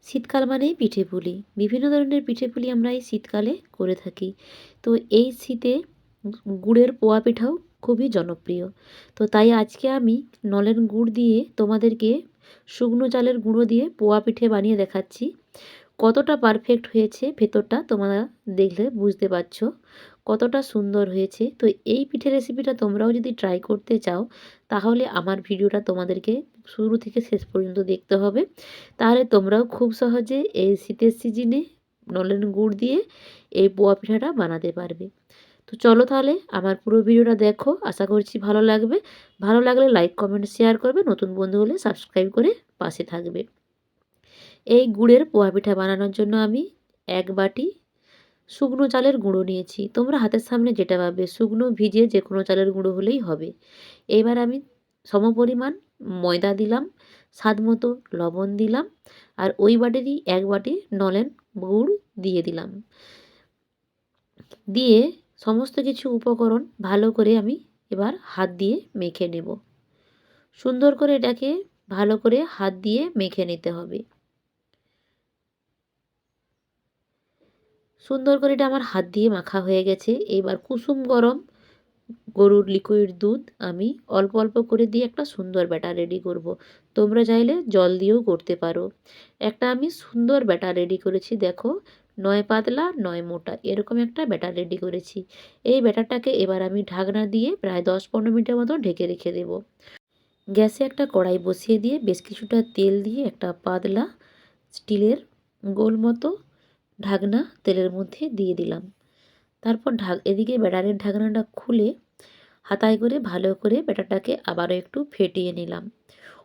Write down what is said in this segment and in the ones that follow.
শীতকাল মানেই পিঠে পুলি, বিভিন্ন ধরনের পিঠে পুলি আমরা এই শীতকালে করে থাকি। তো এই শীতে গুড়ের পোয়া পিঠাও খুবই জনপ্রিয়। তো তাই আজকে আমি নলেন গুড় দিয়ে তোমাদেরকে শুকনো চালের গুঁড়ো দিয়ে পোয়া পিঠে বানিয়ে দেখাচ্ছি। কতটা পারফেক্ট হয়েছে ভেতরটা তোমরা দেখলে বুঝতে পারছো কতটা সুন্দর হয়েছে। তো এই পিঠে রেসিপিটা তোমরাও যদি ট্রাই করতে চাও তাহলে আমার ভিডিওটা তোমাদেরকে শুরু থেকে শেষ পর্যন্ত দেখতে হবে। তাহলে তোমরাও খুব সহজে এই শীতের সিজনে নলেন গুড় দিয়ে এই পোয়া পিঠাটা বানাতে পারবে। তো চলো তাহলে আমার পুরো ভিডিওটা দেখো, আশা করছি ভালো লাগবে। ভালো লাগলে লাইক কমেন্ট শেয়ার করবে, নতুন বন্ধু হলে সাবস্ক্রাইব করে পাশে থাকবে। এই গুড়ের পোয়া পিঠা বানানোর জন্য আমি 1 বাটি শুকনো চালের গুঁড়ো নিয়েছি। তোমরা হাতের সামনে যেটা পাবে শুকনো ভিজে যে কোনো চালের গুঁড়ো হলেই হবে। এবার আমি সমপরিমাণ ময়দা দিলাম, স্বাদ মতো লবণ দিলাম, আর ওই বাটিরই 1 বাটি নলেন গুড় দিয়ে দিলাম। দিয়ে সমস্ত কিছু উপকরণ ভালো করে আমি এবার হাত দিয়ে মেখে নেব। সুন্দর করে এটাকে ভালো করে হাত দিয়ে মেখে নিতে হবে। সুন্দর করে এটা আমার হাত দিয়ে মাখা হয়ে গেছে। এবার কুসুম গরম গরুর লিকুইড দুধ আমি অল্প অল্প করে দিয়ে একটা সুন্দর ব্যাটার রেডি করব। তোমরা চাইলে জল দিয়েও করতে পারো। একটা আমি সুন্দর ব্যাটার রেডি করেছি, দেখো, নয় পাতলা নয় মোটা এরকম একটা ব্যাটার রেডি করেছি। এই ব্যাটারটাকে এবার আমি ঢাকনা দিয়ে প্রায় 10-15 মিনিটের মতো ঢেকে রেখে দেব। গ্যাসে একটা কড়াই বসিয়ে দিয়ে বেশ কিছুটা তেল দিয়ে একটা পাতলা স্টিলের গোল মতো ঢাকনা তেলের মধ্যে দিয়ে দিলাম। তারপর এদিকে ব্যাটারের ঢাকনাটা খুলে হাতায় করে ভালো করে ব্যাটারটাকে আবারও একটু ফেটিয়ে নিলাম।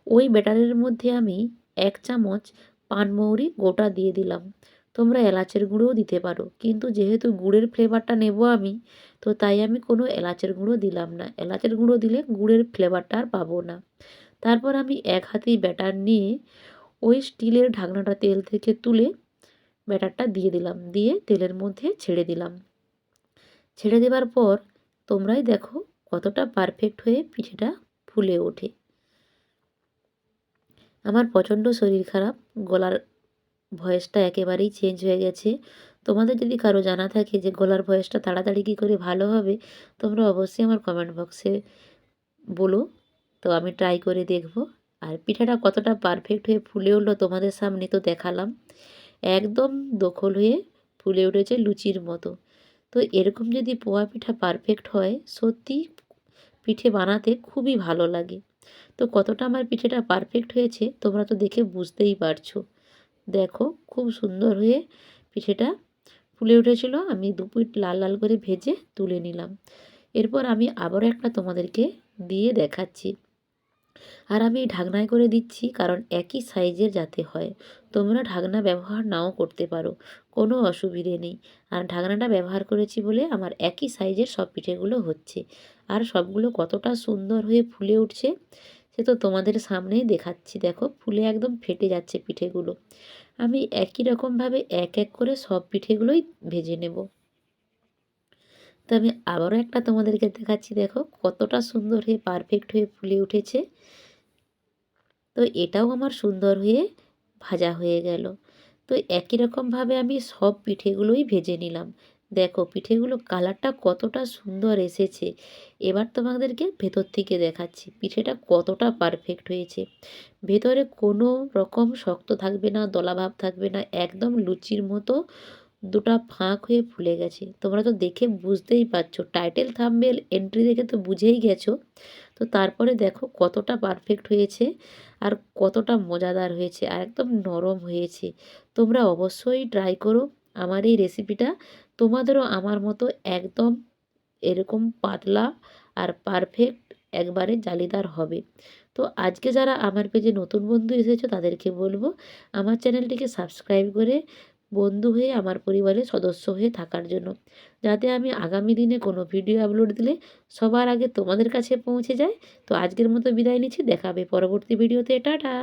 ওই ব্যাটারের মধ্যে আমি 1 চামচ পানমৌরি গোটা দিয়ে দিলাম। তোমরা এলাচের গুঁড়োও দিতে পারো, কিন্তু যেহেতু গুড়ের ফ্লেভারটা নেব আমি, তো তাই আমি কোনো এলাচের গুঁড়ো দিলাম না। এলাচের গুঁড়ো দিলে গুড়ের ফ্লেভারটা আর পাবো না। তারপর আমি 1 হাতেই ব্যাটার নিয়ে ওই স্টিলের ঢাকনাটা তেল থেকে তুলে ব্যাটারটা দিয়ে দিলাম, দিয়ে তেলের মধ্যে ছেড়ে দিলাম। ছেড়ে দেবার পর তোমরাই দেখো কতটা পারফেক্ট হয়ে পিঠেটা ফুলে ওঠে। আমার প্রচণ্ড শরীর খারাপ, গলার ভয়েসটা একেবারেই চেঞ্জ হয়ে গেছে। তোমাদের যদি কারো জানা থাকে যে গলার ভয়েসটা তাড়াতাড়ি কী করে ভালো হবে, তোমরা অবশ্যই আমার কমেন্ট বক্সে বলো, তো আমি ট্রাই করে দেখব। আর পিঠাটা কতটা পারফেক্ট হয়ে ফুলে উঠলো তোমাদের সামনে তো দেখালাম। একদম দোখল হয়ে ফুলে উঠেছে লুচির মতো। তো এরকম যদি পোয়া পিঠা পারফেক্ট হয় সত্যি পিঠে বানাতে খুবই ভালো লাগে। তো কতটা আমার পিঠেটা পারফেক্ট হয়েছে তোমরা তো দেখে বুঝতেই পারছো। দেখো খুব সুন্দর হয়ে পিঠেটা ফুলে উঠেছিল। আমি 2 পিঠ লাল লাল করে ভেজে তুলে নিলাম। এরপর আমি আবারও একটা তোমাদেরকে দিয়ে দেখাচ্ছি। আর আমি ঢাকনায় করে দিচ্ছি কারণ একই সাইজের যাতে হয়। তোমরা ঢাকনা ব্যবহার নাও করতে পারো, কোনো অসুবিধে নেই। আর ঢাকনাটা ব্যবহার করেছি বলে আমার একই সাইজের সব পিঠেগুলো হচ্ছে। আর সবগুলো কতটা সুন্দর হয়ে ফুলে উঠছে সে তো তোমাদের সামনেই দেখাচ্ছি। দেখো ফুলে একদম ফেটে যাচ্ছে পিঠেগুলো। আমি একই রকমভাবে এক এক করে সব পিঠেগুলোই ভেজে নেব। তো আমি আবারও একটা তোমাদেরকে দেখাচ্ছি, দেখো কতটা সুন্দর হয়ে পারফেক্ট হয়ে ফুলে উঠেছে। তো এটাও আমার সুন্দর হয়ে ভাজা হয়ে গেল। তো একই রকমভাবে আমি সব পিঠেগুলোই ভেজে নিলাম। দেখো পিঠেগুলো কালারটা কতটা সুন্দর এসেছে। এবার তোমাদেরকে ভেতর থেকে দেখাচ্ছি পিঠেটা কতটা পারফেক্ট হয়েছে। ভেতরে কোনো রকম শক্ত থাকবে না, দলাভাব থাকবে না, একদম লুচির মতো দুটা ফাঁক হয়ে ফুলে গেছে। তোমরা তো দেখে বুঝতেই পারছো, টাইটেল থাম্বনেল এন্ট্রি দেখে তো বুঝেই গেছো। তো তারপরে দেখো কতটা পারফেক্ট হয়েছে আর কতটা মজাদার হয়েছে আর একদম নরম হয়েছে। তোমরা অবশ্যই ট্রাই করো আমার এই রেসিপিটা। তোমাদেরও আমার মতো একদম এরকম পাতলা আর পারফেক্ট একবারে জালিদার হবে। তো আজকে যারা আমার পেজে নতুন বন্ধু এসেছো তাদেরকে বলবো আমার চ্যানেলটিকে সাবস্ক্রাইব করে বন্ধু হয়ে আমার পরিবারের সদস্য হয়ে থাকার জন্য, যাতে আমি আগামী দিনে কোনো ভিডিও আপলোড দিলে সবার আগে তোমাদের কাছে পৌঁছে যায়। তো আজকের মতো বিদায় নিচ্ছি, দেখা হবে পরবর্তী ভিডিওতে। টাটা।